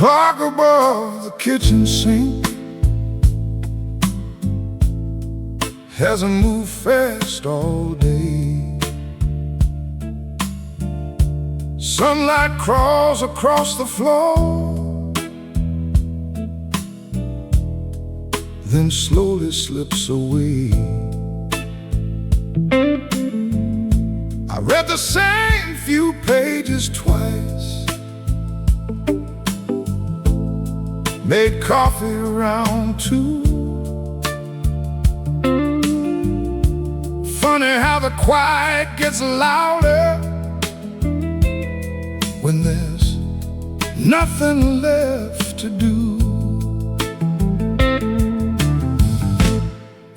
clock above the kitchen sink hasn't moved fast all day. Sunlight crawls across the floor, then slowly slips away. I read the same few pages twice, made coffee around 2. Funny how the quiet gets louder when there's nothing left to do.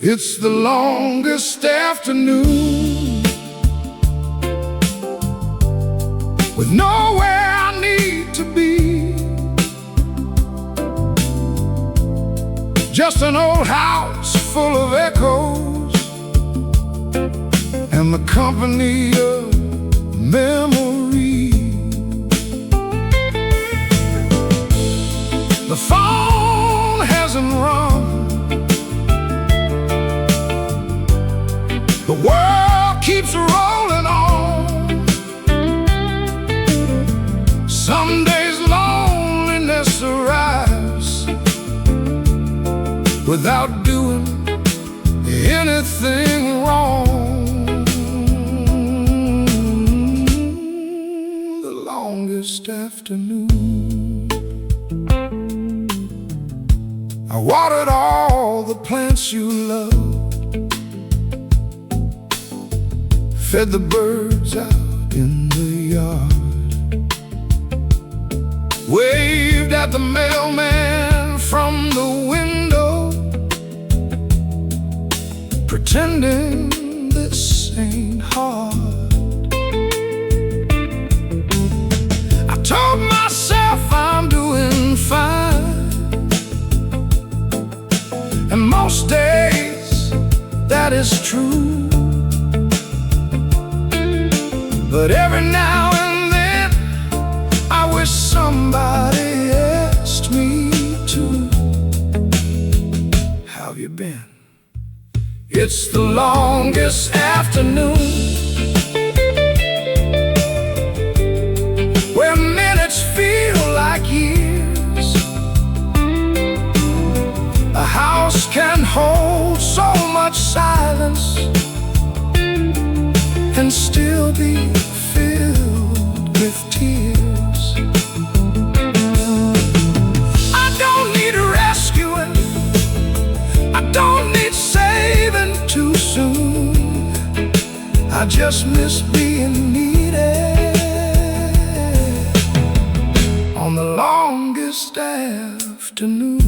It's the longest afternoon, with nowhere I need to be. Just an old house full of echoes and the company of memory. The phone hasn't rung, the world keeps rolling on. Some days loneliness arrives without doing anything wrong. The longest afternoon, I watered all the plants you loved, fed the birds out in the yard, waved at the mailman from the window, pretending this ain't hard. I told myself I'm doing fine, and most days that is true. But every now and then I wish somebody asked me to. How have you been? It's the longest afternoon, where minutes feel like years. A house can hold so much silence and still be filled with tears. I don't need rescuing, I don't need saving too soon. I just miss being needed on the longest afternoon.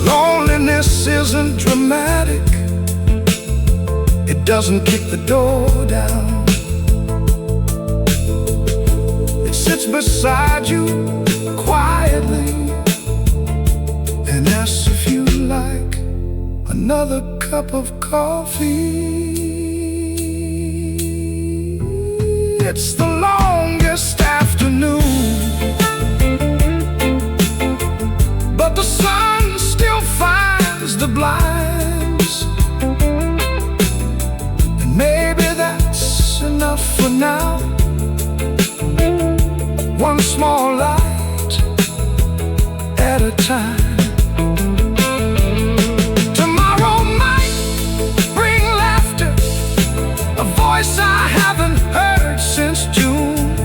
Loneliness isn't dramatic, it doesn't kick the door down. It sits beside you quietly and asks if you like another cup of coffee. It's the longest afternoon, but the sun still finds the blinds, and maybe that's enough for now. One small light at a time. Tomorrow might bring laughter, a voice I haven't heard since June.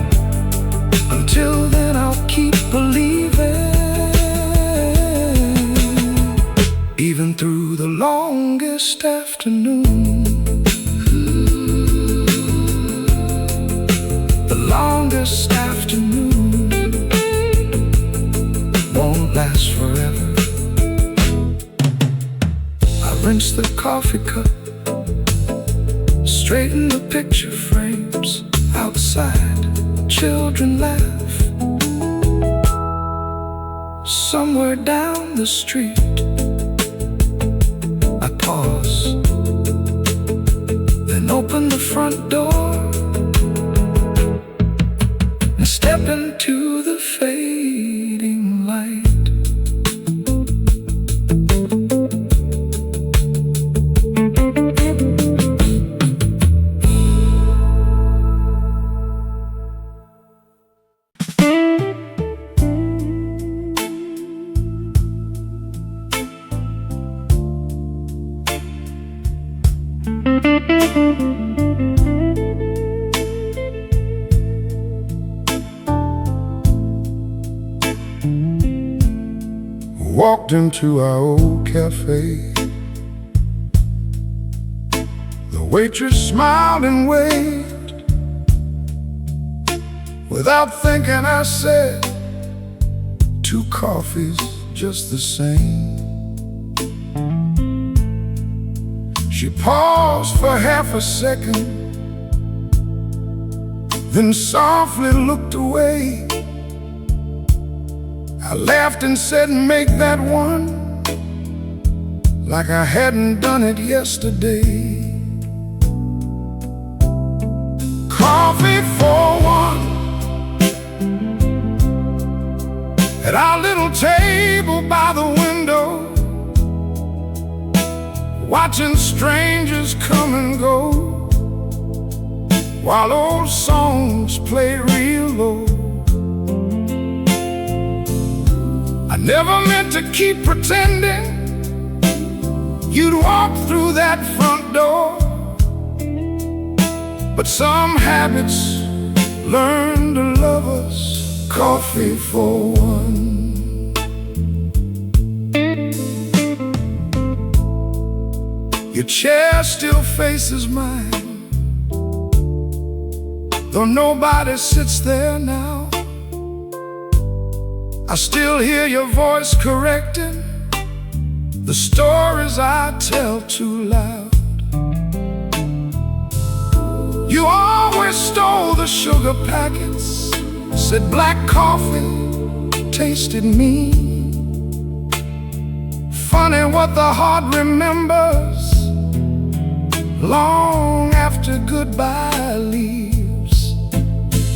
Until then I'll keep believing, even through the longest afternoon. The longest afternoon won't last forever. I rinse the coffee cup, straighten the picture frames. Outside, children laugh. Somewhere down the street, I pause, then open the front door and step into the fading light. Walked into our old cafe. The waitress smiled and waved. Without thinking I said, 2 coffees, just the same. She paused for half a second, then softly looked away. I laughed and said, make that one, like I hadn't done it yesterday. Coffee for one, at our little table by the window, watching strangers come and go, while old songs play real low. I never meant to keep pretending you'd walk through that front door, but some habits learn to love us. Coffee for one. Your chair still faces mine, though nobody sits there now. I still hear your voice correcting the stories I tell too loud. You always stole the sugar packets, said black coffee tasted mean. Funny what the heart remembers long after goodbye leaves.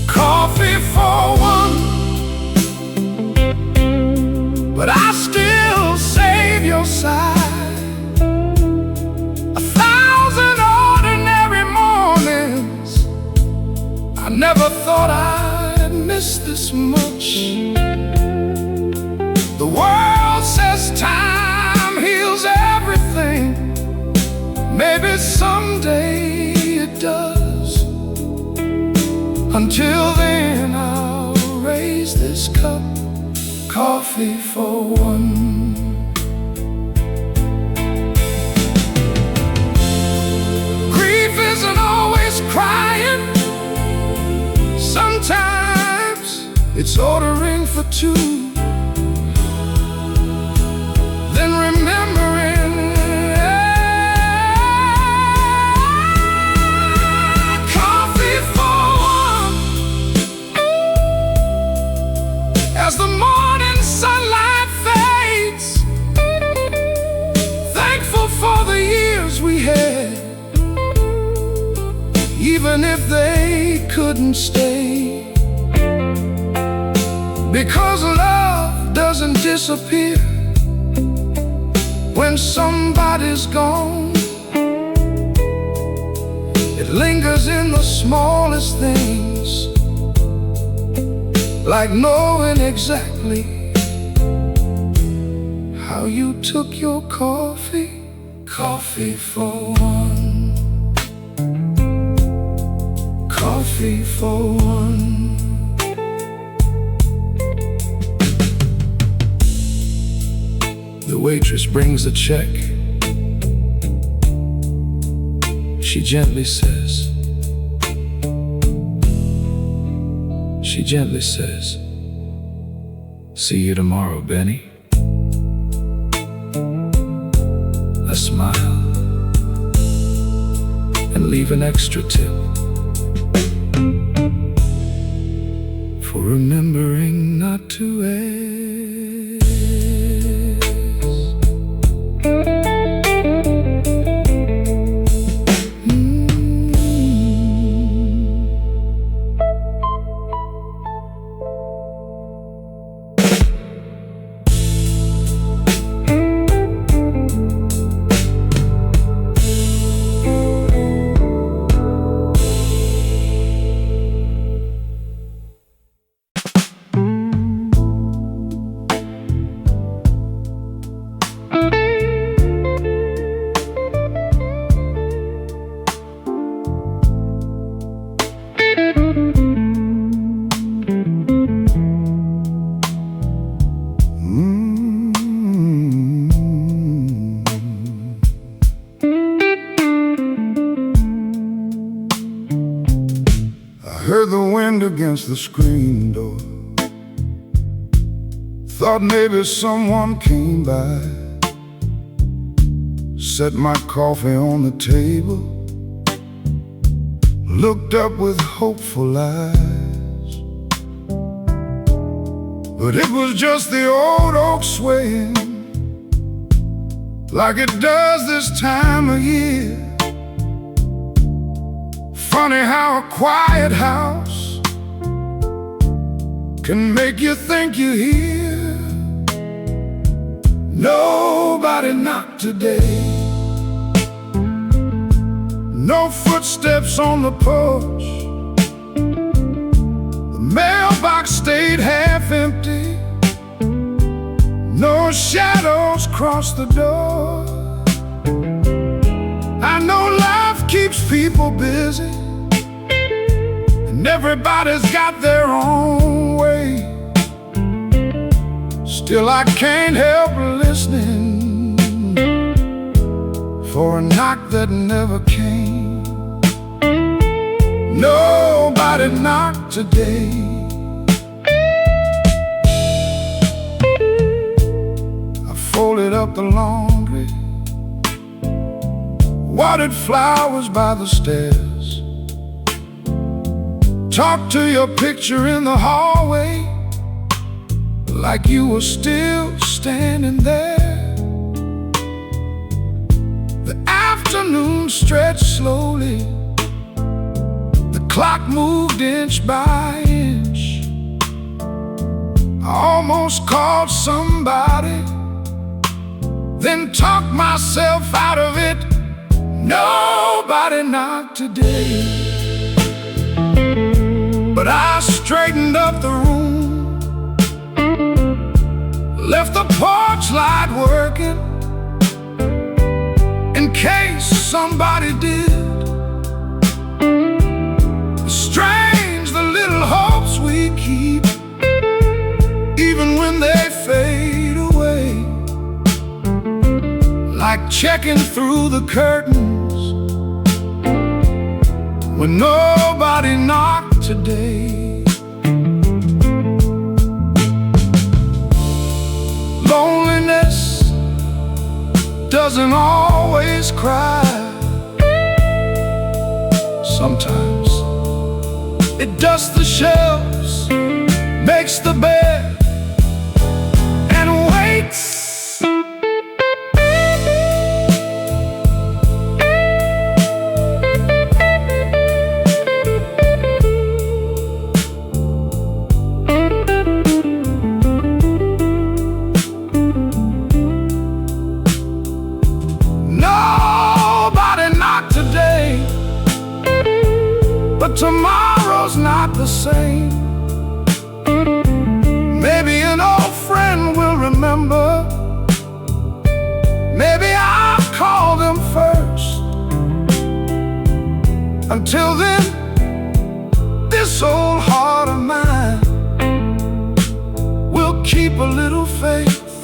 Coffee for one, but I still save your side. 1,000 ordinary mornings, I never thought I'd miss this much. The world says time heals everything. Maybe someday it does. Until then, I'll raise this cup. Coffee for one. Grief isn't always crying. Sometimes it's ordering for 2, then remembering. Coffee for one. As the morning sunlight fades, thankful for the years we had, even if they couldn't stay. Because love doesn't disappear when somebody's gone. It lingers in the smallest things, like knowing exactly how you took your coffee. Coffee for one. Coffee for one. The waitress brings the check. She gently says, see you tomorrow, Benny. I smile and leave an extra tip for remembering not to ask. against the screen door. Thought maybe someone came by. Set my coffee on the table, looked up with hopeful eyes. But it was just the old oak swaying, like it does this time of year. Funny how a quiet house can make you think you're here. Nobody knocked today, no footsteps on the porch. The mailbox stayed half empty, no shadows crossed the door. I know life keeps people busy, and everybody's got their own way. Still I can't help listening for a knock that never came. Nobody knocked today. I folded up the laundry, watered flowers by the stairs, talked to your picture in the hallway, like you were still standing there. The afternoon stretched slowly, the clock moved inch by inch. I almost called somebody, then talked myself out of it. Nobody knocked today. But I straightened up the room, left the porch light working in case somebody did. Strange the little hopes we keep, even when they fade away. Like checking through the curtains when nobody knocked today. Loneliness doesn't always cry. Sometimes it dusts the shelves, makes the bed, and waits. But tomorrow's not the same. Maybe an old friend will remember. Maybe I'll call them first. Until then, this old heart of mine will keep a little faith,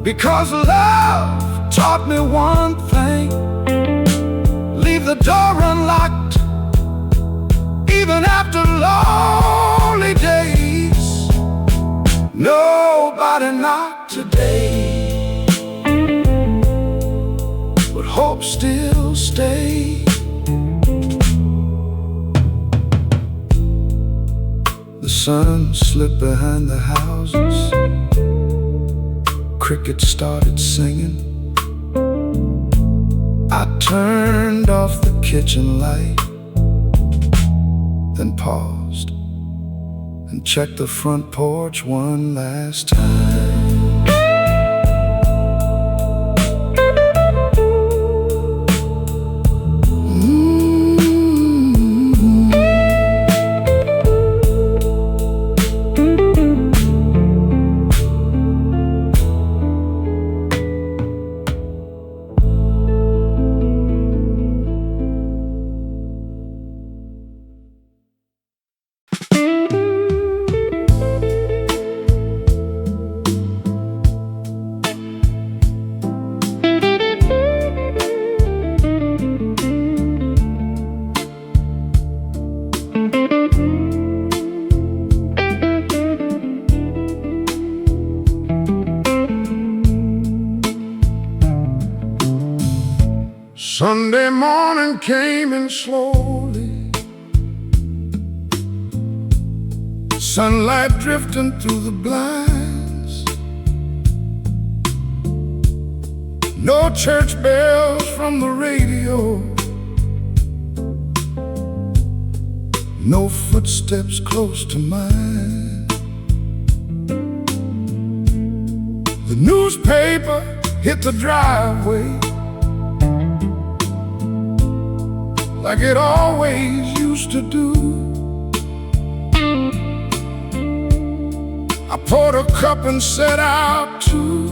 because love taught me one thing: leave the door unlocked, even after lonely days. Nobody knocked today, but hope still stays. The sun slipped behind the houses, crickets started singing. I turned off the kitchen light, then paused and checked the front porch one last time. Sunday morning came in slowly, sunlight drifting through the blinds. No church bells from the radio, no footsteps close to mine. The newspaper hit the driveway like it always used to do. I poured a cup and set out to,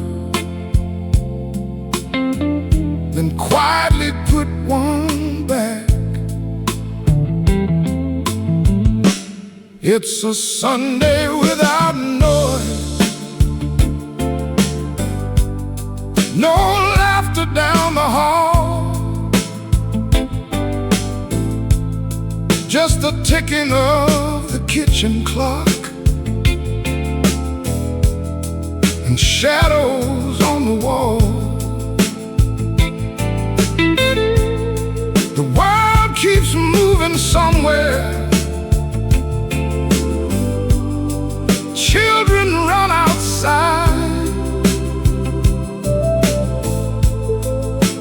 then quietly put one back. It's a Sunday without noise, no laughter down the hall, just the ticking of the kitchen clock and shadows on the wall. The world keeps moving somewhere, children run outside,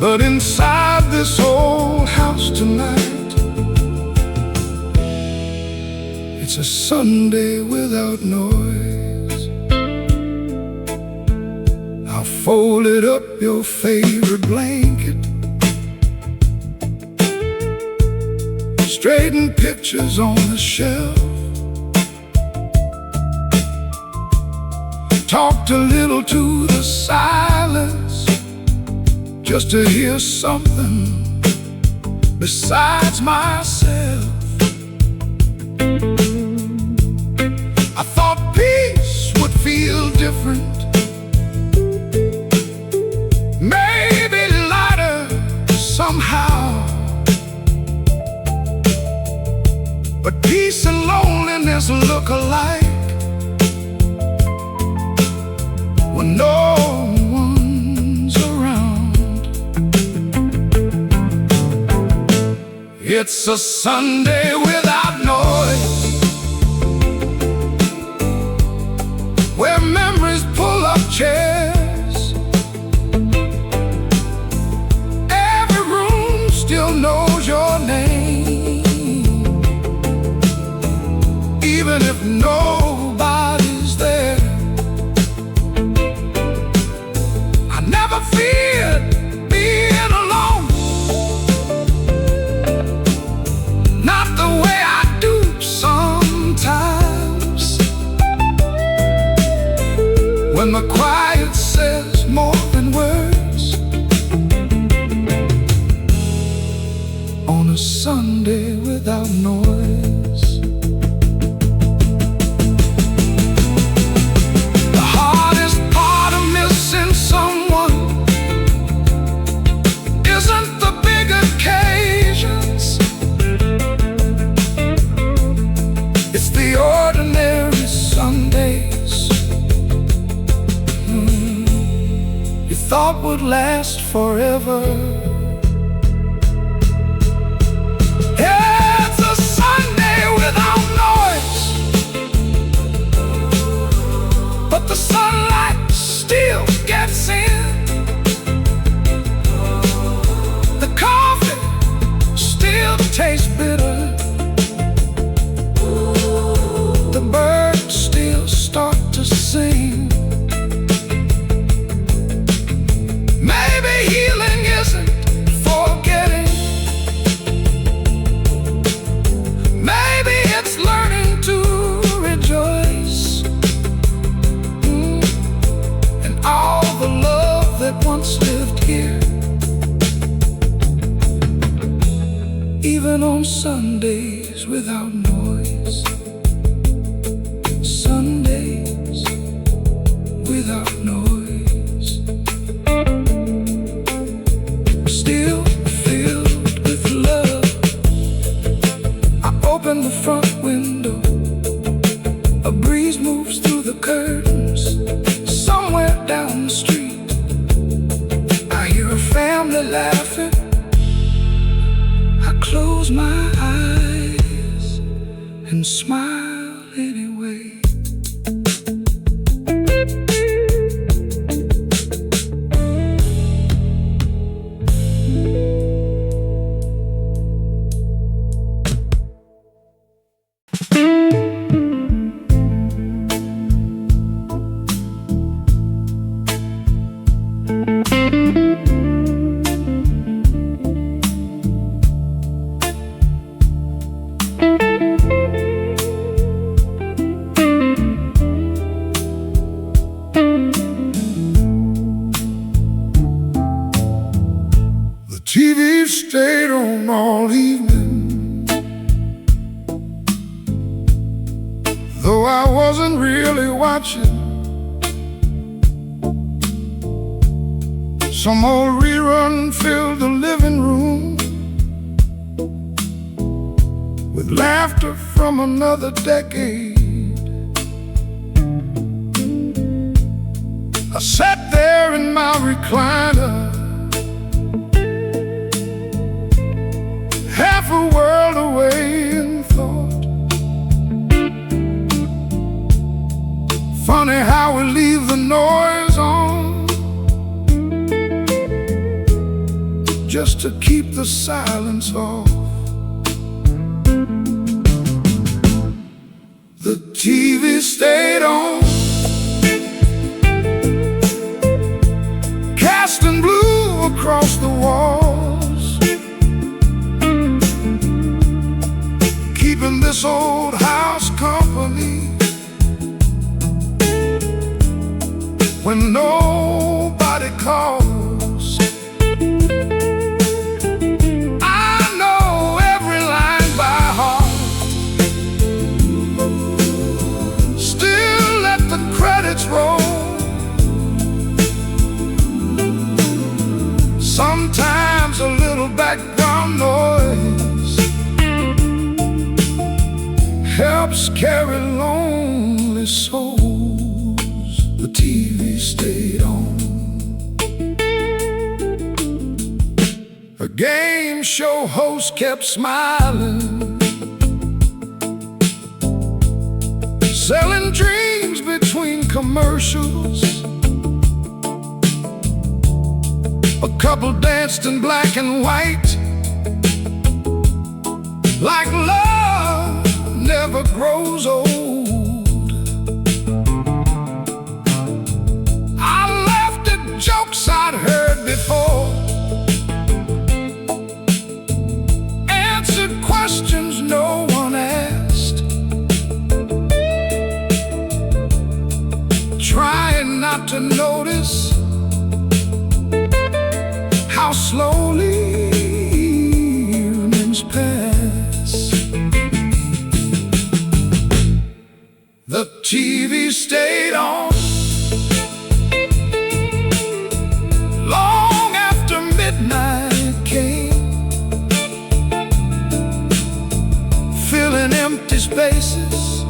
but inside this old house tonight, it's a Sunday without noise. I folded up your favorite blanket, straightened pictures on the shelf, talked a little to the silence, just to hear something besides myself. I thought peace would feel different, maybe lighter somehow, but peace and loneliness look alike when no one's around. It's a Sunday without noise, where memories pull up chairs. Every room still knows your name, even if nobody's there. I never feared being alone, not the way I do sometimes, when the quiet says more than words. On a Sunday without noise, the hardest part of missing someone isn't the big occasions, it's the ordinary Sundays you thought would last forever. It's a Sunday without noise, but the sunlight still gets in. The coffee still tastes bitter, the birds still start to sing. Maybe healing isn't TV stayed on all evening, though I wasn't really watching. Some old rerun filled the living room with laughter from another decade. I sat there in my recliner, half a world away in thought. Funny how we leave the noise on just to keep the silence off. The TV stayed on, casting blue across the walls, keeping this old house company when nobody calls. I know every line by heart, still let the credits roll. Sometimes a little background noise helps carry lonely souls. The TV stayed on. A game show host kept smiling, selling dreams between commercials. A couple danced in black and white, like love never grows old. I laughed at jokes I'd heard before, answered questions no one asked, trying not to notice how slowly evenings pass. The TV stayed on long after midnight came, filling empty spaces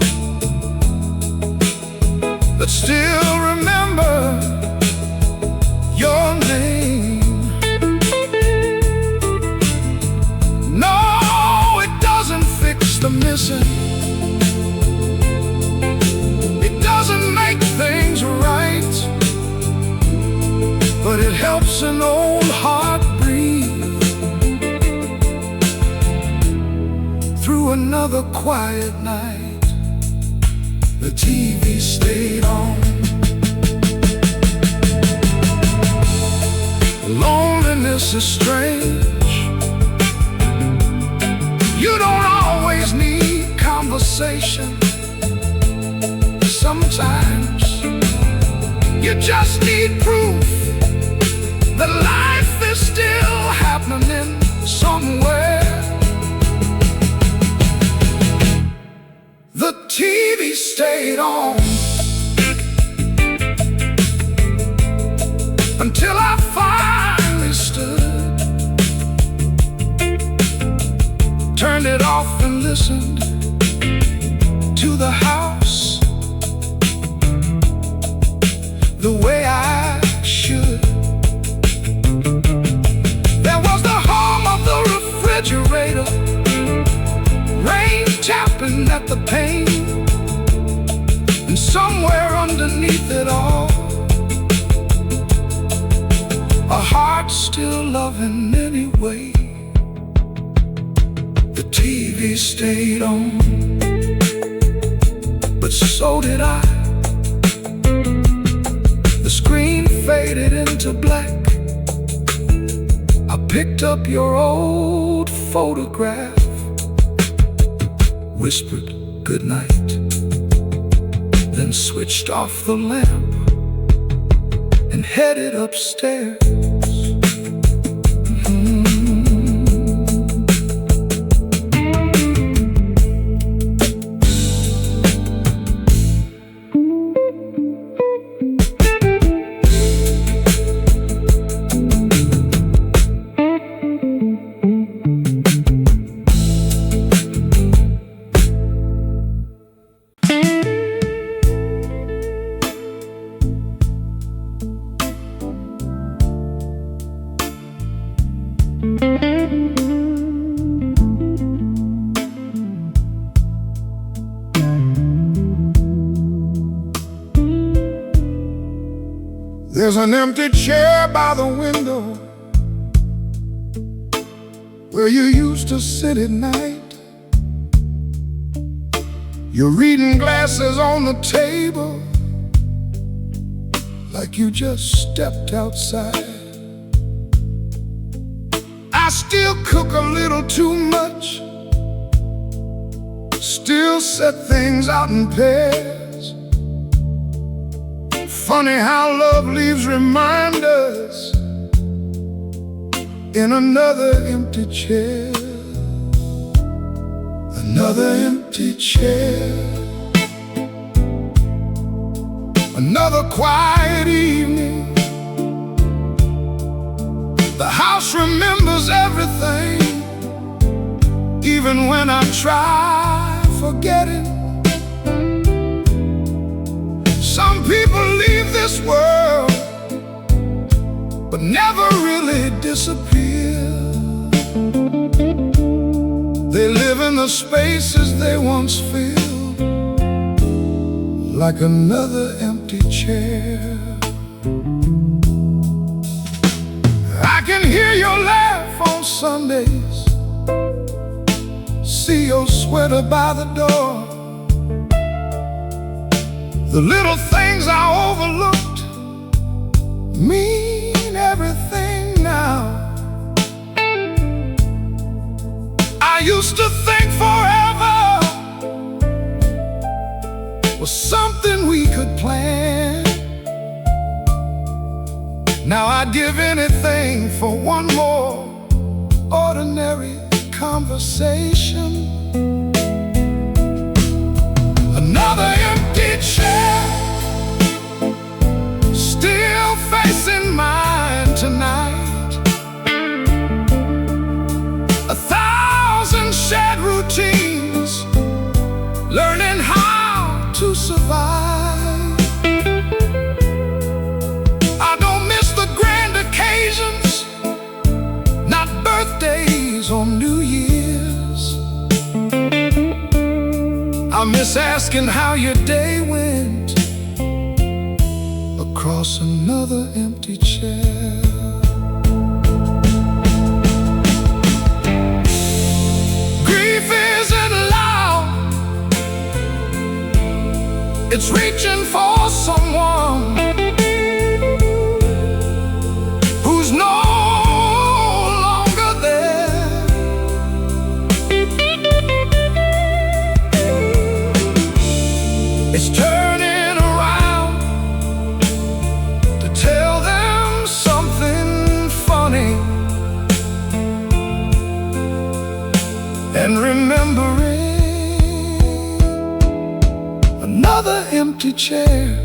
that still remember your name. The missing, it doesn't make things right, but it helps an old heart breathe through another quiet night. The TV stayed on. Loneliness is strange. You don't always need conversation. Sometimes you just need proof that life is still happening somewhere. The TV stayed on until I finally stood, turned it off and listened to the house the way I should. There was the hum of the refrigerator, rain tapping at the pane, and somewhere underneath it all, a heart still loving anyway. The TV stayed on, but so did I. The screen faded into black. I picked up your old photograph, whispered goodnight, then switched off the lamp and headed upstairs. There's an empty chair by the window where you used to sit at night. Your reading glasses on the table, like you just stepped outside. I still cook a little too much, still set things out in pairs. Funny how love leaves reminders in another empty chair. Another empty chair. Another quiet evening. The house remembers everything, even when I try forgetting. Some people leave this world, but never really disappear. They live in the spaces they once filled, like another empty chair. I can hear your laugh on Sundays, see your sweater by the door. The little things I overlooked mean everything now. I used to think forever was something we could plan. Now I'd give anything for one more ordinary conversation. Another empty chair, still facing mine tonight. A thousand shared routines, learning how to survive. I don't miss the grand occasions, not birthdays or New Year's. I miss asking how your day went across another empty chair. Grief isn't loud, it's reaching for someone who's no longer there. It's turning around to tell them something funny, and remembering another empty chair.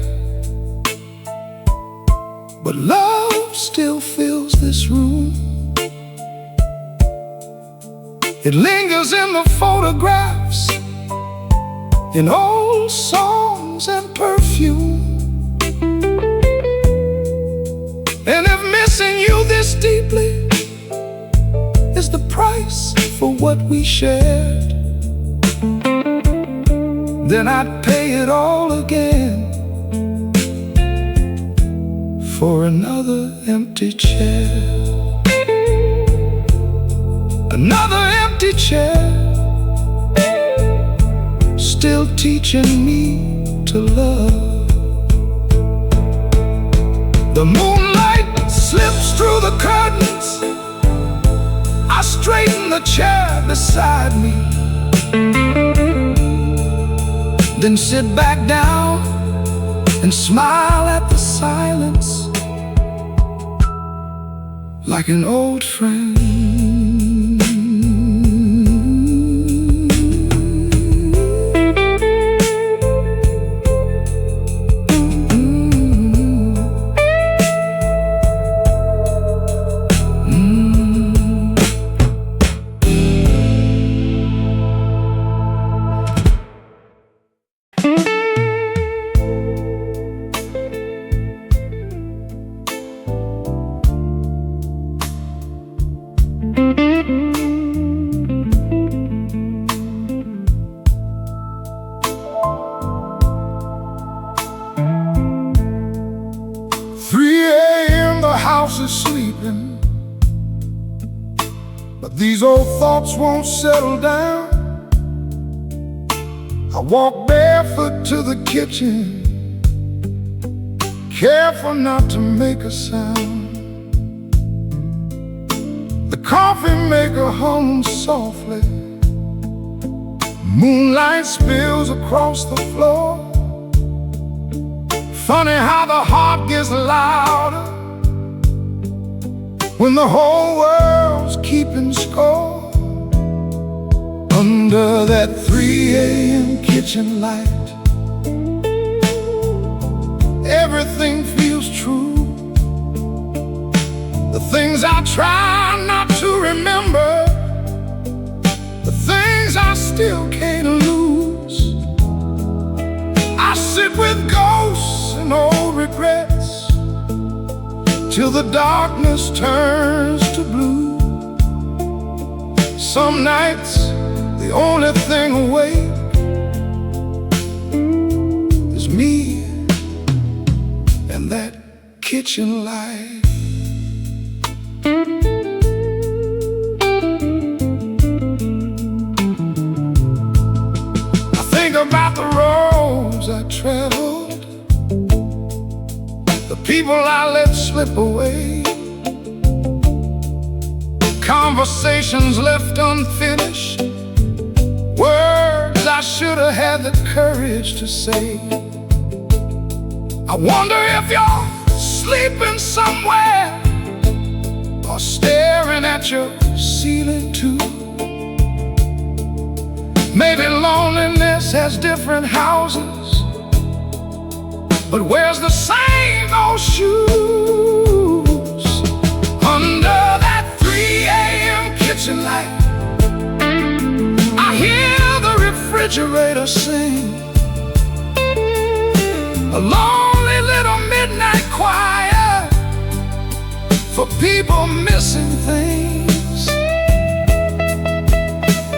But love still fills this room. It lingers in the photographs, in old songs and perfume. And if missing you this deeply is the price for what we shared, then I'd pay it all again for another empty chair. Another empty chair, still teaching me to love. The moonlight slips through the curtains, I straighten the chair beside me, then sit back down and smile at the silence like an old friend. house is sleeping, but these old thoughts won't settle down. I walk barefoot to the kitchen, careful not to make a sound. The coffee maker hums softly, moonlight spills across the floor. Funny how the heart gets louder when the whole world's keeping score. Under that 3 a.m. kitchen light, everything feels true. The things I try not to remember, the things I still can't lose. I sit with ghosts and old regrets till the darkness turns to blue. Some nights the only thing awake is me and that kitchen light. I think about the roads I traveled, the people I let slip away, conversations left unfinished, words I should have had the courage to say. I wonder if you're sleeping somewhere or staring at your ceiling too. Maybe loneliness has different houses, but wears the same old shoes. Under that 3 a.m. kitchen light, I hear the refrigerator sing a lonely little midnight choir for people missing things.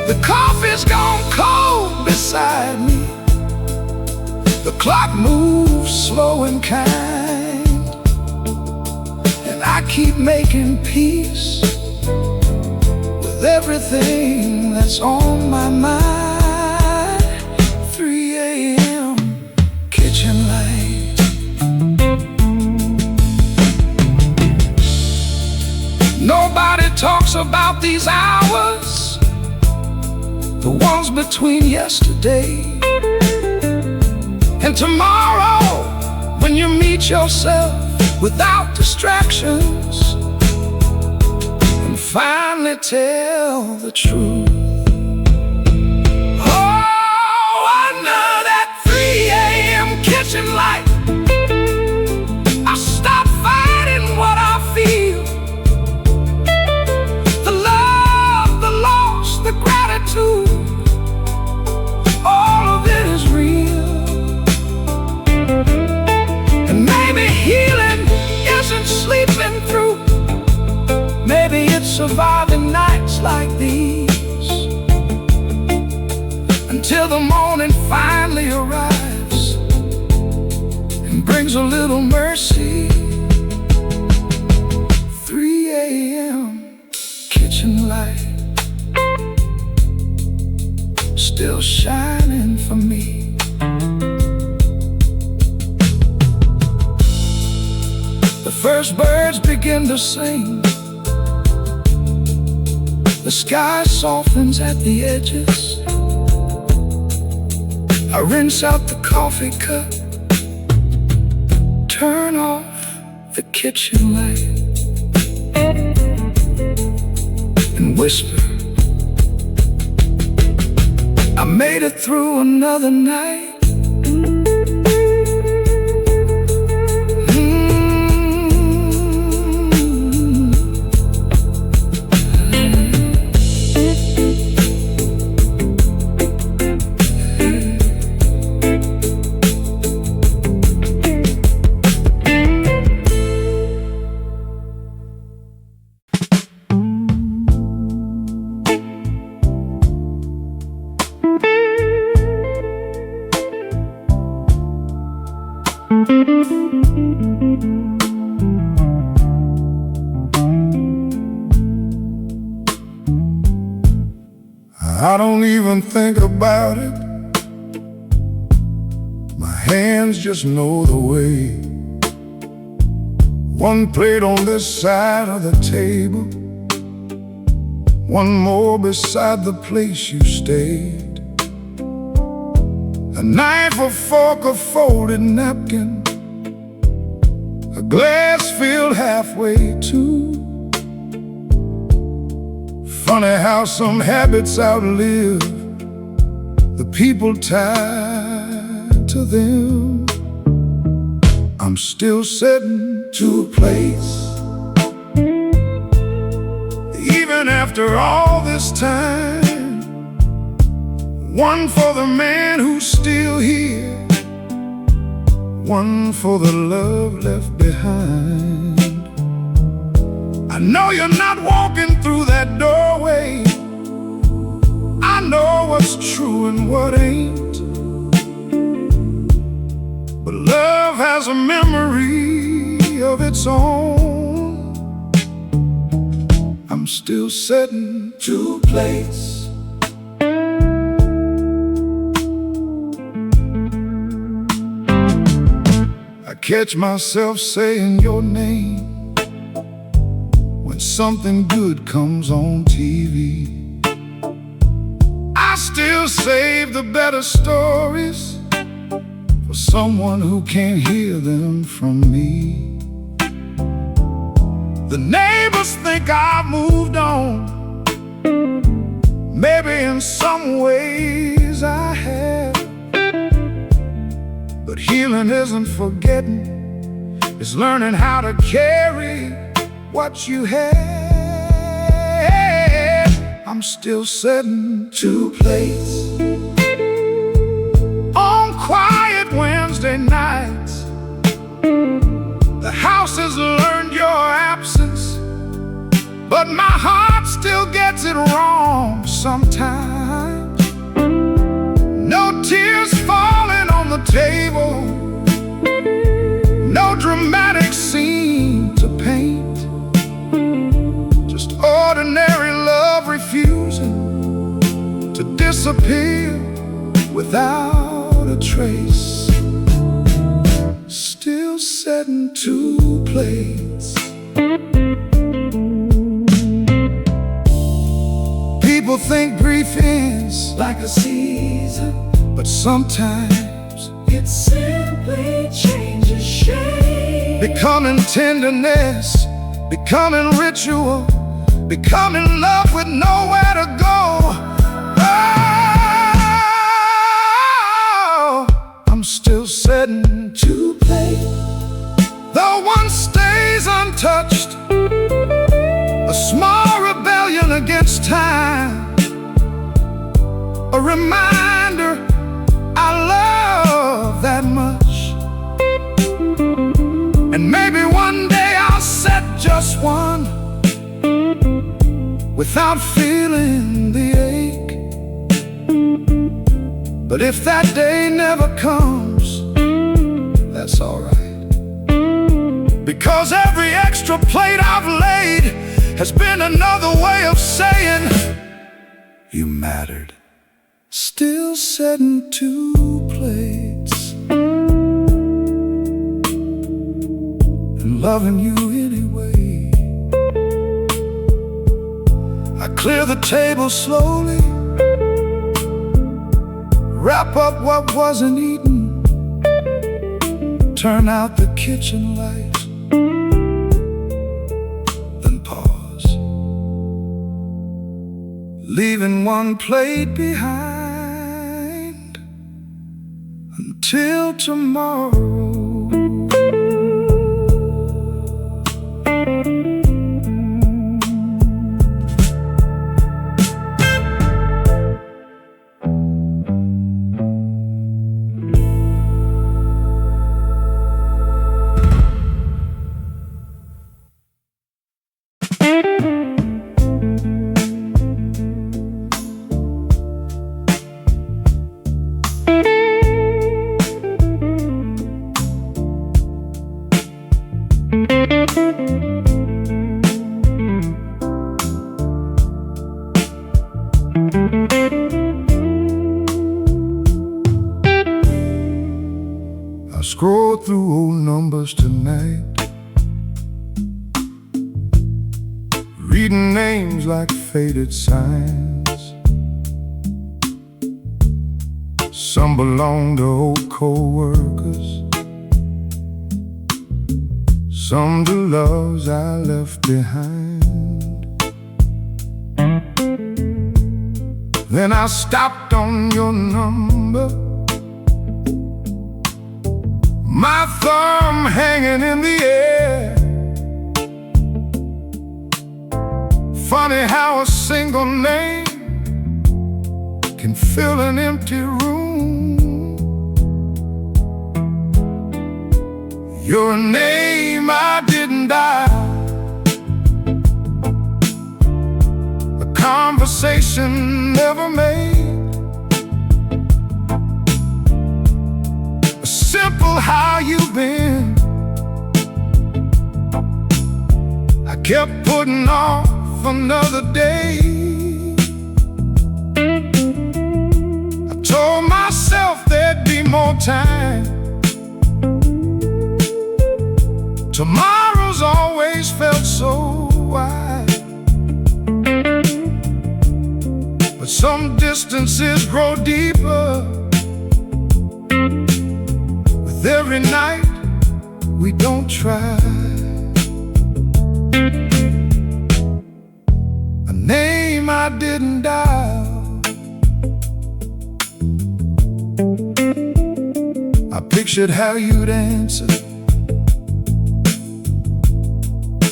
The coffee's gone cold beside me, the clock moves slow and kind, and I keep making peace with everything that's on my mind. 3 a.m. kitchen light. Nobody talks about these hours, the ones between yesterday and tomorrow, when you meet yourself without distractions and finally tell the truth. Oh, under that 3 a.m. kitchen light, I stop fighting what I feel. The love, the loss, the gratitude, all of it is real. And maybe healing isn't sleeping through, maybe it's surviving nights like these until the morning finally arrives and brings a little mercy. 3 a.m. kitchen light, still shining for me. The first birds begin to sing, the sky softens at the edges. I rinse out the coffee cup, turn off the kitchen light, and whisper, I made it through another night. even think about it. My hands just know the way. One plate on this side of the table, one more beside the place you stayed. A knife, a fork, a folded napkin, a glass filled halfway too. Funny how some habits outlive the people tied to them. I'm still sitting two plates, even after all this time. One for the man who's still here, one for the love left behind. I know you're not walking through that doorway. I know what's true and what ain't. But love has a memory of its own. I'm still setting two plates. I catch myself saying your name when something good comes on TV. I still save the better stories for someone who can't hear them from me. The neighbors think I've moved on. Maybe in some ways I have. But healing isn't forgetting, it's learning how to carry what you had. I'm still setting two plates on quiet Wednesday nights. The house has learned your absence, but my heart still gets it wrong sometimes. No tears falling on the table, no dramatic scene to paint. Just ordinary love refusing to disappear without a trace. Still setting two plates. People think grief ends like a season, but sometimes it simply changes shape, becoming tenderness, becoming ritual, becoming love with nowhere to go. Oh, I'm still setting two plates. Though one stays untouched, a small rebellion against time, a reminder I love that much. And maybe one day I'll set just one without feeling the ache. But if that day never comes, that's alright, because every extra plate I've laid has been another way of saying you mattered. Still setting two plates and loving you anyway. I clear the table slowly, wrap up what wasn't eaten, turn out the kitchen lights, then pause, leaving one plate behind until tomorrow. through old numbers tonight, reading names like faded signs. Some belong to old co-workers, some to loves I left behind. Then I stopped on your number, my thumb hanging in the air. Funny how a single name can fill an empty room. Your name I didn't dial, a conversation never made, a simple how you been. I kept putting off another day. I told myself there'd be more time. Tomorrow's always felt so wide, but some distances grow deeper with every night we don't try. A name I didn't dial, I pictured how you'd answer.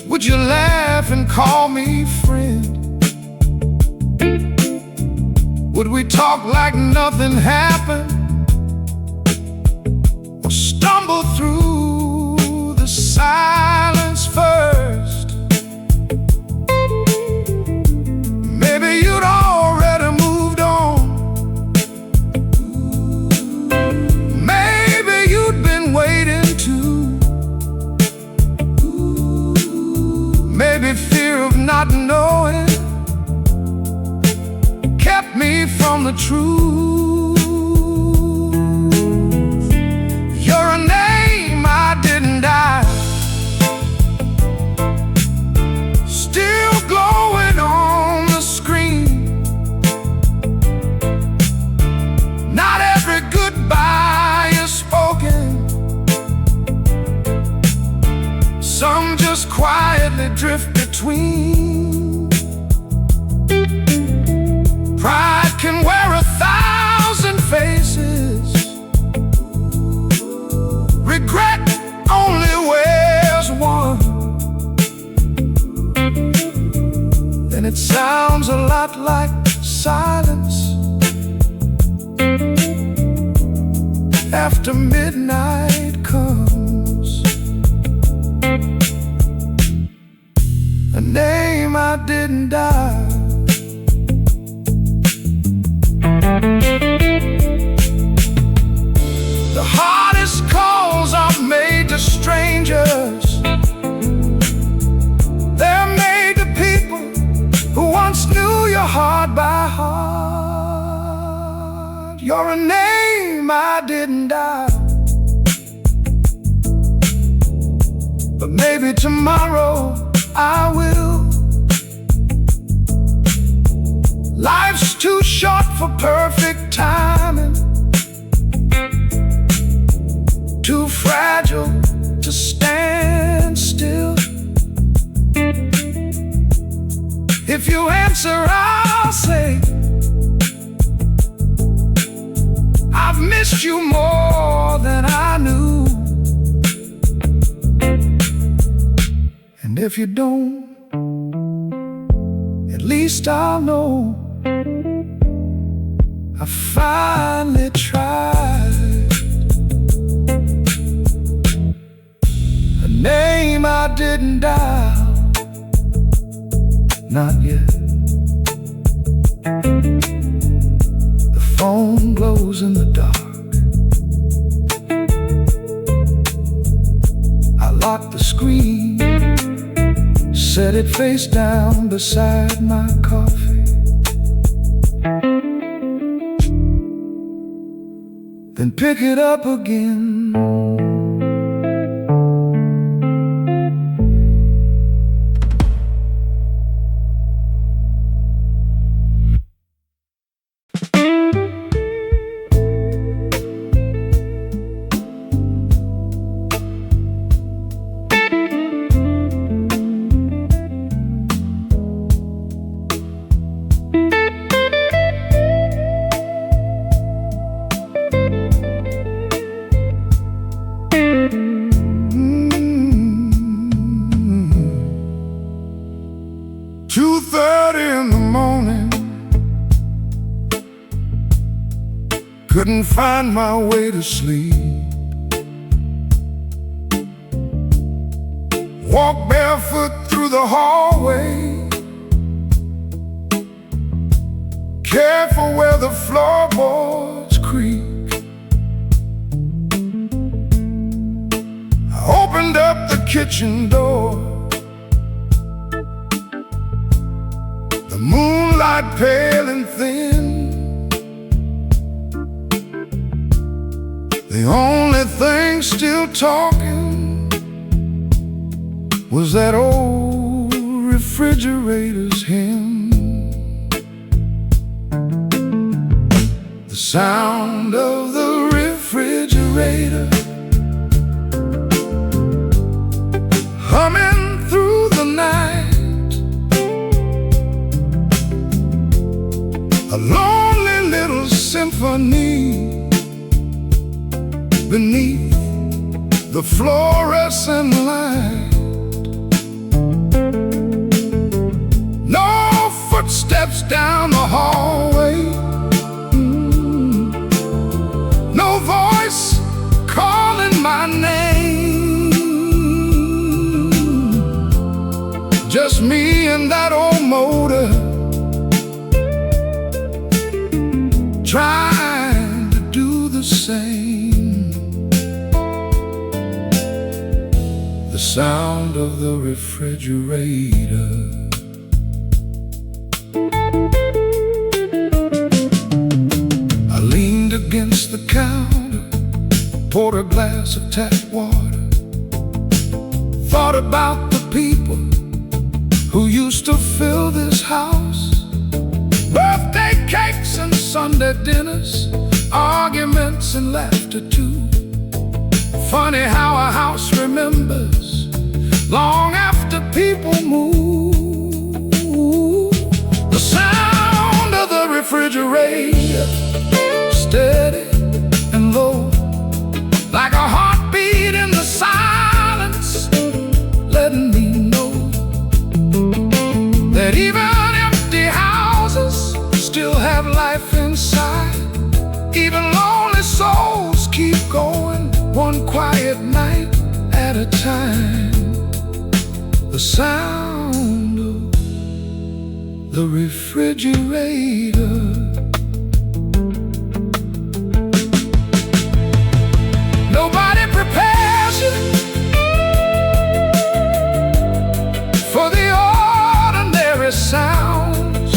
Would you laugh and call me friend? Would we talk like nothing happened, or stumble through the silence first? Maybe you'd already moved on, maybe you'd been waiting too. Maybe fear of not knowing kept me from the truth. You're a name I didn't dial, still glowing on the screen. Not every goodbye is spoken, some just quietly drift between. Pride can wear 1,000 faces, regret only wears one. Then it sounds a lot like silence after midnight comes. A name I didn't dial. The hardest calls are made to strangers. They're made to people who once knew your heart by heart. You're a name I didn't dial, but maybe tomorrow I will. Life's too short for perfect timing, too fragile to stand still. If you answer, I'll say I've missed you more than I knew. And if you don't, at least I'll know I finally tried. A name I didn't dial, not yet. The phone glows in the dark. I locked the screen, set it face down beside my coffee. Then pick it up again. 2:30 in the morning, couldn't find my way to sleep. Walked barefoot through the hallway, careful where the floorboards creak. I opened up the kitchen door, the moonlight pale and thin. The only thing still talking was that old refrigerator's hymn. The sound of the refrigerator humming through the night, a lonely little symphony beneath the fluorescent light. No footsteps down the hallway, no voice calling my name. Just me and that old motor, trying to do the same. The sound of the refrigerator. I leaned against the counter, poured a glass of tap water, thought about the people who used to fill this house. Birthday cakes and Sunday dinners, arguments and laughter too. Funny how a house remembers long after people move. The sound of the refrigerator, steady and low, like a heartbeat in the silence, letting me know that even empty houses still have life inside. Even lonely souls keep going, one quiet night at a time. The sound of the refrigerator. Nobody prepares you for the ordinary sounds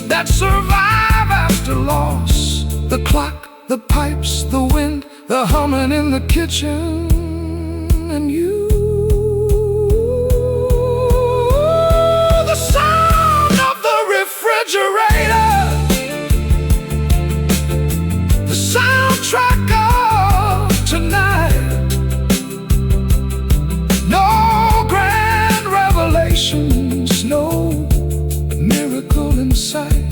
that survive after loss. The clock, the pipes, the wind, the humming in the kitchen, and you. The sound of the refrigerator, the soundtrack of tonight. No grand revelations, no miracle in sight.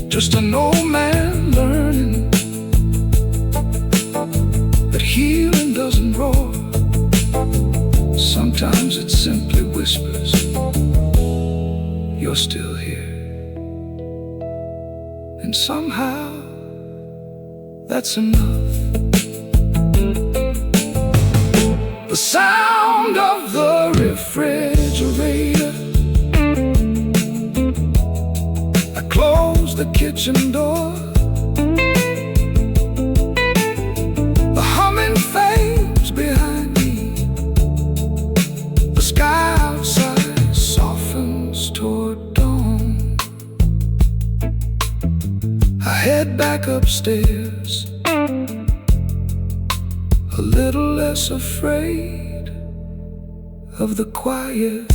Just an old man learning that healing doesn't roar. Sometimes it simply whispers, you're still here. And somehow that's enough. The sound of the refrigerator. I close the kitchen door, the humming fades behind me. The sky outside softens toward dawn. I head back upstairs, a little less afraid of the quiet.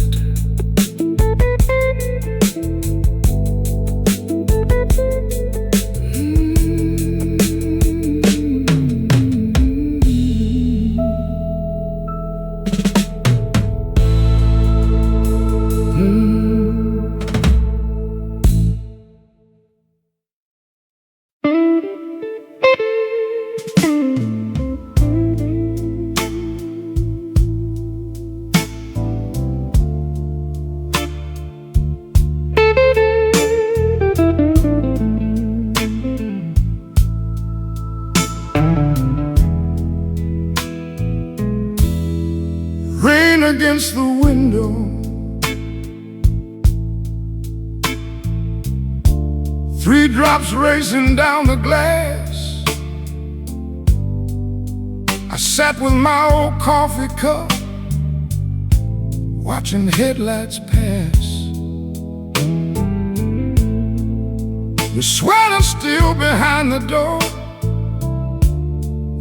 against the window. Three drops racing down the glass. I sat with my old coffee cup, watching headlights pass. The sweater still behind the door,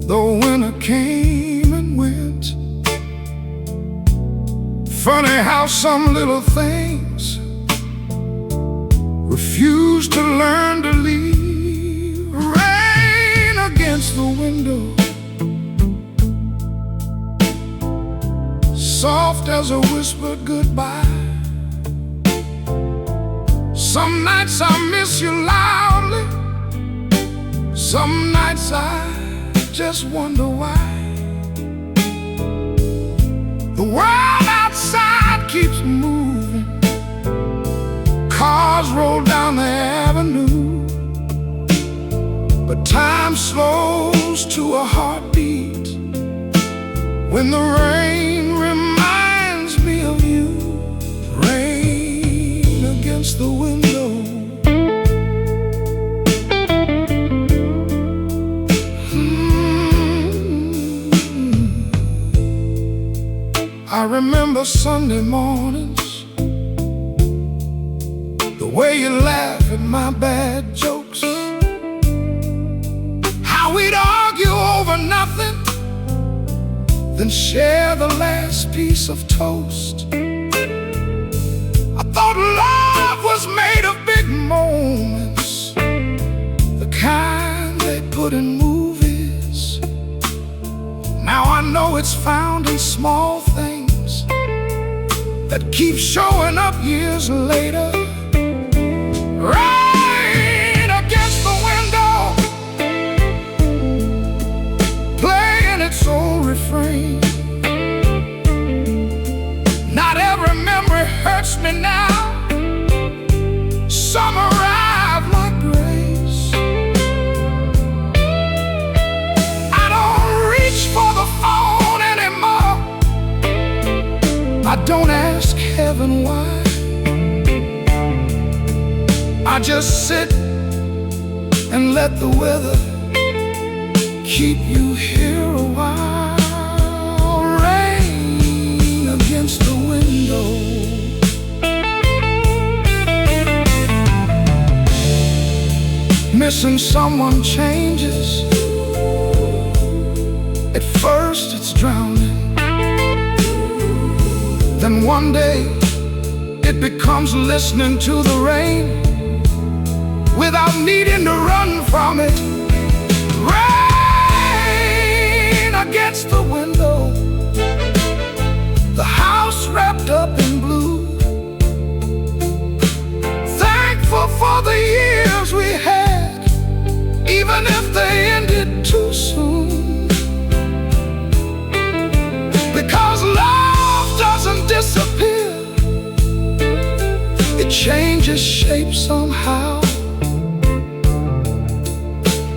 though winter came and went. Funny how some little things refuse to learn to leave. Rain against the window, soft as a whispered goodbye. Some nights I miss you loudly, some nights I just wonder why. The world outside keeps moving, cars roll down the avenue, but time slows to a heartbeat when the rain reminds me of you. Rain against the window, I remember Sunday mornings, the way you laugh at my bad jokes, how we'd argue over nothing, then share the last piece of toast. I thought love was made of big moments, the kind they put in movies. Now I know it's found in small things that keep showing up years later. Rain against the window, playing its old refrain. Not every memory hurts me now. Some arrive like grace. I don't reach for the phone anymore, I don't ask heaven why. I just sit and let the weather keep you here a while. Rain against the window, missing someone changes. At first it's drowning, then one day it becomes listening to the rain without needing to run from it. Rain against the window, the house wrapped up in blue. Thankful for the years we had, even if they ended too soon. Because love doesn't disappear, it changes shape somehow.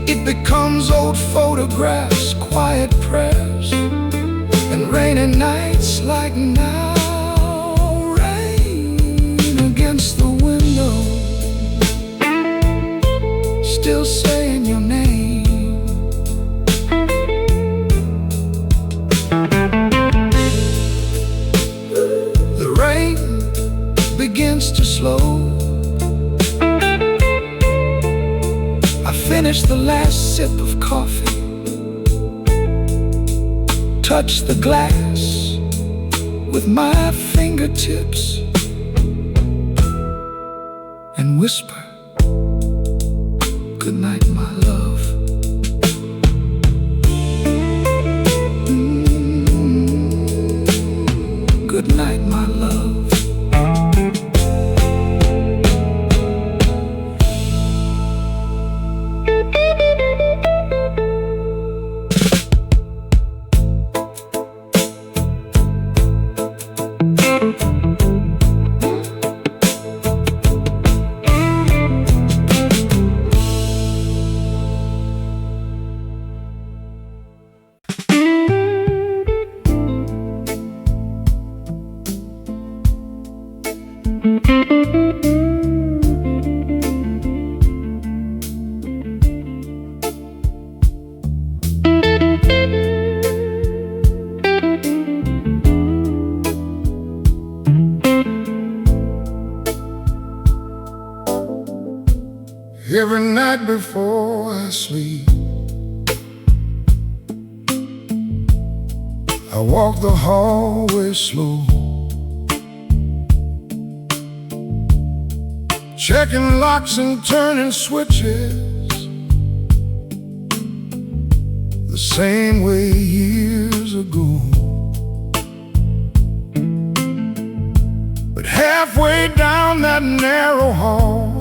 It becomes old photographs, quiet prayers, and rainy nights like now. Rain against the window, still saying your name. The rain begins to slow. I finish the last sip of coffee, touch the glass with my fingertips, and whisper, good night, my love. Good night, my love. before I sleep. I walk the hallway slow, checking locks and turning switches, the same way years ago. But halfway down that narrow hall,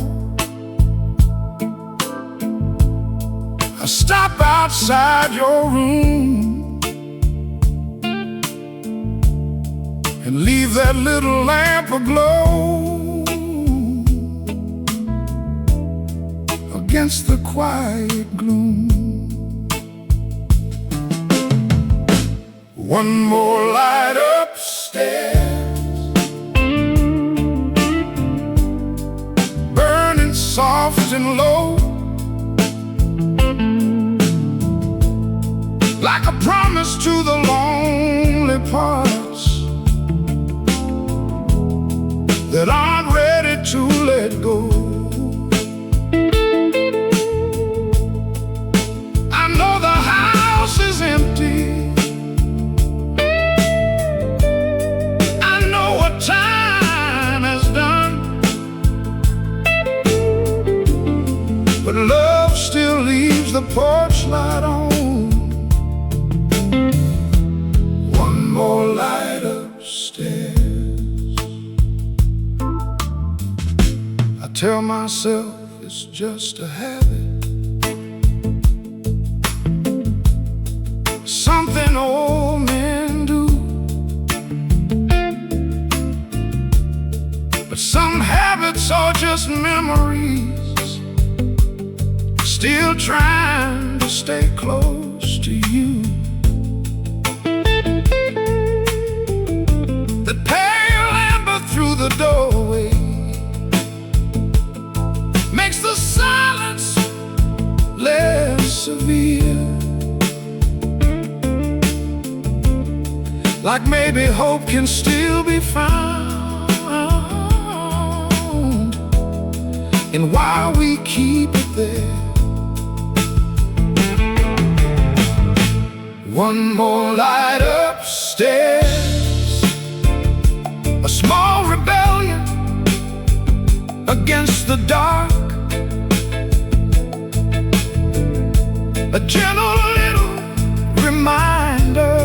I stop outside your room and leave that little lamp aglow against the quiet gloom. One more light upstairs, burning soft and low, like a promise to the lonely parts that aren't ready to let go. I know the house is empty, I know what time has done, but love still leaves the porch light on. One more light upstairs. I tell myself it's just a habit, something old men do. But some habits are just memories, still trying to stay close to you. The pale amber through the doorway makes the silence less severe, like maybe hope can still be found, and why we keep it there. One more light upstairs, a small rebellion against the dark, a gentle little reminder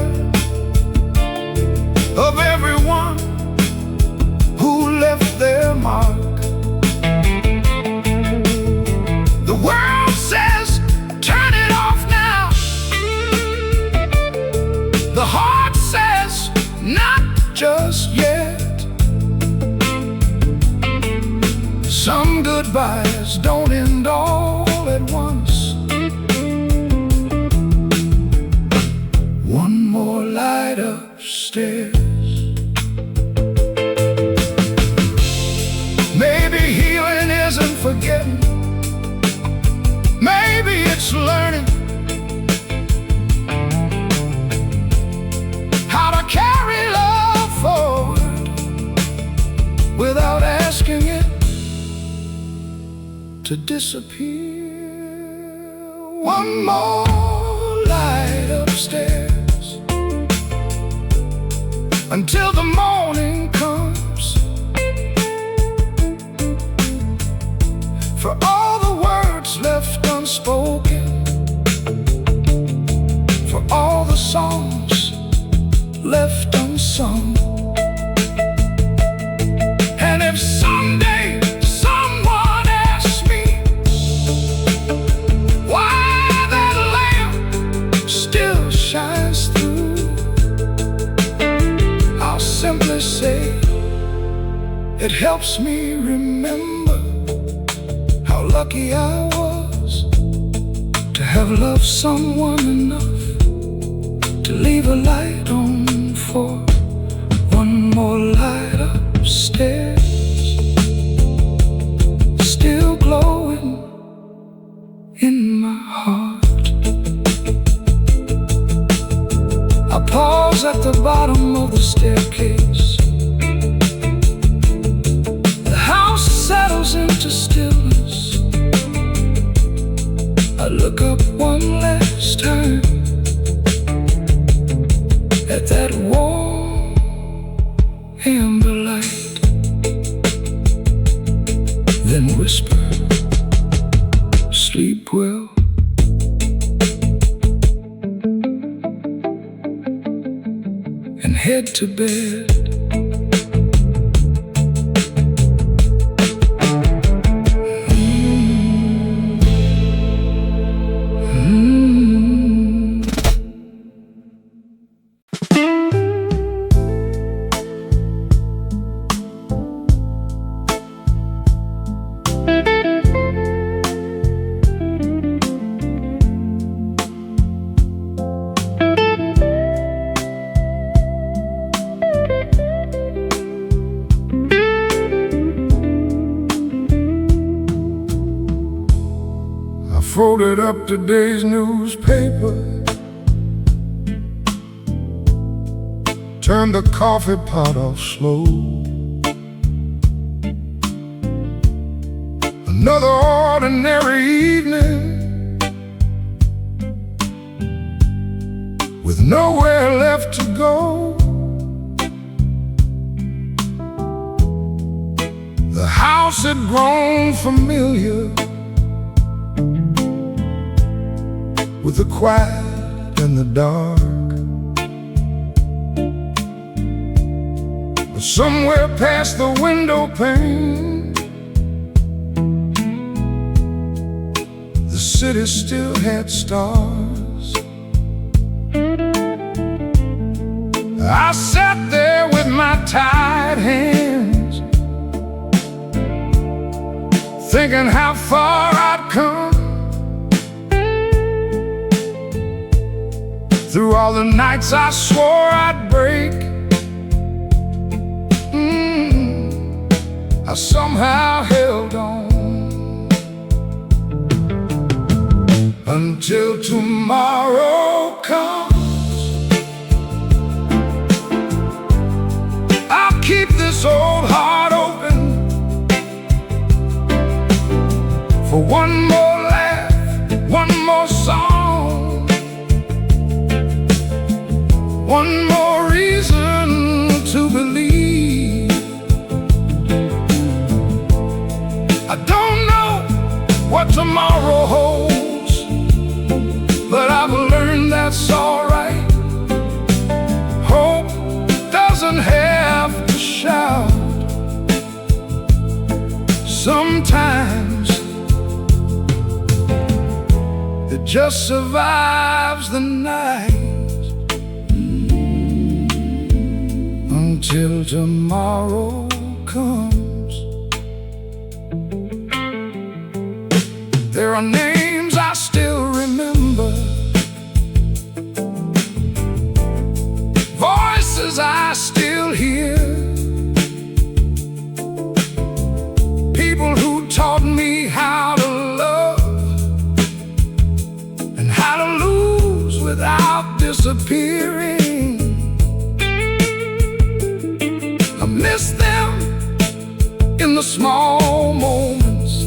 of everyone who left their mark. The world says, turn it off now. The heart says, not just yet. Some goodbyes don't end all at once. One more light upstairs. Maybe healing isn't forgetting, maybe it's learning how to carry love forward without asking it to disappear. One more light upstairs until the morning comes, for all the words left unspoken, for all the songs left unsung. And if someday someone asks me why that lamp still shines through, I'll simply say it helps me remember how lucky I was to have loved someone enough to leave a light on for one more light upstairs, still glowing in my heart. I pause at the bottom of the staircase. The house settles into stillness. look up one last time at that warm amber light, then whisper, sleep well. And head to bed. Folded up today's newspaper, turned the coffee pot off slow. Another ordinary evening, with nowhere left to go. The house had grown familiar with the quiet and the dark. But somewhere past the window pane, the city still had stars. I sat there with my tired hands, thinking how far I'd come through all the nights I swore I'd break. I somehow held on until tomorrow comes. I'll keep this old heart open for one more laugh, one more song, one more reason to believe. I don't know what tomorrow holds, but I've learned that's alright. Hope doesn't have to shout. Sometimes it just survives the night until tomorrow comes. There are names I still remember, voices I still hear, people who taught me how to love and how to lose without disappearing. I miss them in the small moments,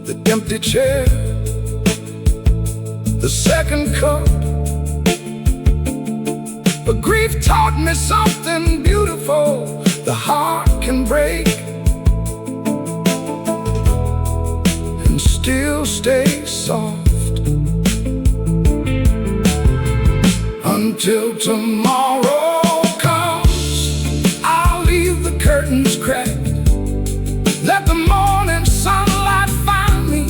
the empty chair, the second cup. But grief taught me something beautiful. The heart can break and still stay soft until tomorrow comes. I'll leave the curtains cracked, let the morning sunlight find me.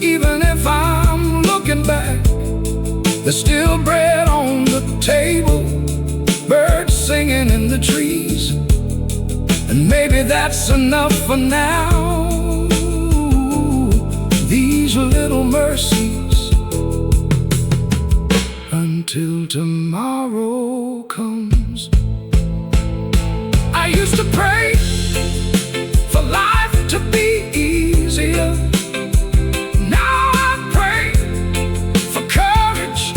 Even if I'm looking back, there's still bread on the table, birds singing in the trees, and maybe that's enough for now. These little mercies until tomorrow comes. I used to pray for life to be easier. Now I pray for courage,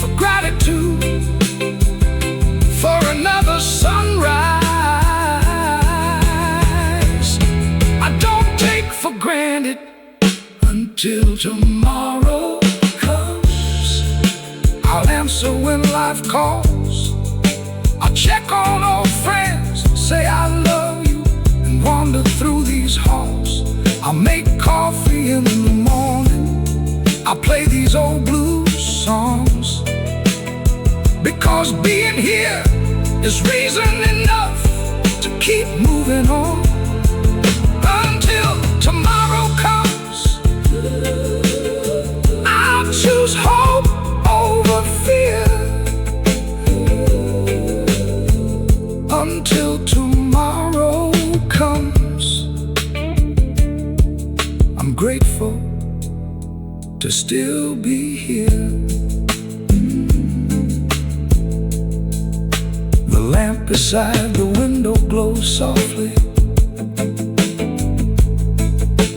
for gratitude, for another sunrise. I don't take for granted until until tomorrow comes. I'll answer when life calls. I'll check on old friends, say I love you, and wander through these halls. I'll make coffee in the morning, I'll play these old blues songs, because being here is reason enough to keep moving on. Until tomorrow comes, I'll choose hope over fear. Until tomorrow comes, I'm grateful to still be here. The lamp beside the window glows softly.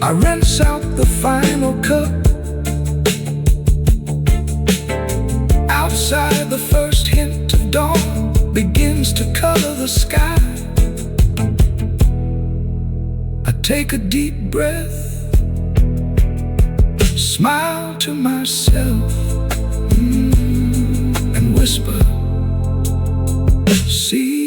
I rinse out the final cup. Outside, the first hint of dawn begins to color the sky. I take a deep breath, smile to myself, and whisper, see